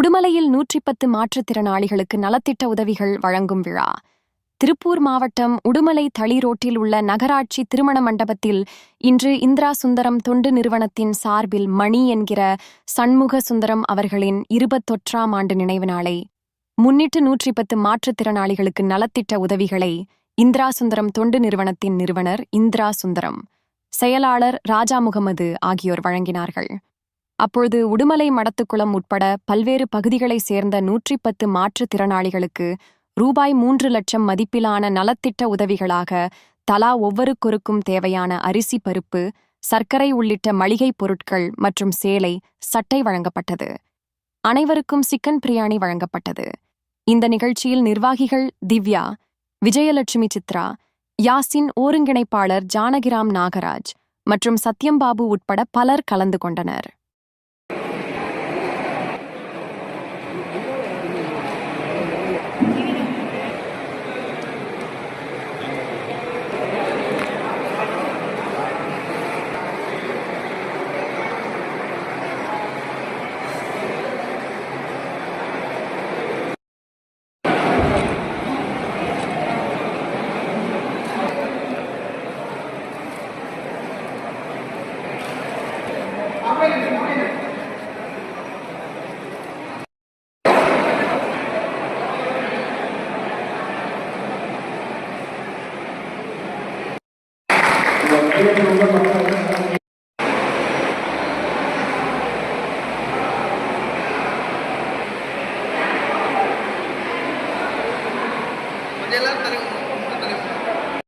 உடுமலையில் 110 மாற்றுத்திறனாளிகளுக்கு நலத்திட்ட உதவிகள் வழங்கும் விழா. திருப்பூர் மாவட்டம் உடுமலை தளி ரோட்டில் உள்ள நகராட்சி திருமண மண்டபத்தில் இன்று இந்திரா சுந்தரம் தொண்டு நிறுவனத்தின் சார்பில் மணி என்கிற சண்முக சுந்தரம் அவர்களின் 21ஆம் ஆண்டு நினைவு நாளை முன்னிட்டு 110 மாற்றுத்திறனாளிகளுக்கு நலத்திட்ட உதவிகளை இந்திரா சுந்தரம் தொண்டு நிறுவனத்தின் நிறுவனர் இந்திரா சுந்தரம், செயலாளர் ராஜா முகமது ஆகியோர் வழங்கினார்கள். அப்பொழுது உடுமலை மடத்துக்குளம் உட்பட பல்வேறு பகுதிகளைச் சேர்ந்த 110 மாற்றுத்திறனாளிகளுக்கு ரூபாய் 3 லட்சம் மதிப்பிலான நலத்திட்ட உதவிகளாக தலா ஒவ்வொருவருக்கும் தேவையான அரிசி, பருப்பு, சர்க்கரை உள்ளிட்ட மளிகைப் பொருட்கள் மற்றும் சேலை, சட்டை வழங்கப்பட்டது. அனைவருக்கும் சிக்கன் பிரியாணி வழங்கப்பட்டது. இந்த நிகழ்ச்சியில் நிர்வாகிகள் திவ்யா, விஜயலட்சுமி, சித்ரா, யாசின், ஒருங்கிணைப்பாளர் ஜானகிராம் நாகராஜ் மற்றும் சத்யம்பாபு உட்பட பலர் கலந்து கொண்டனர். Gracias.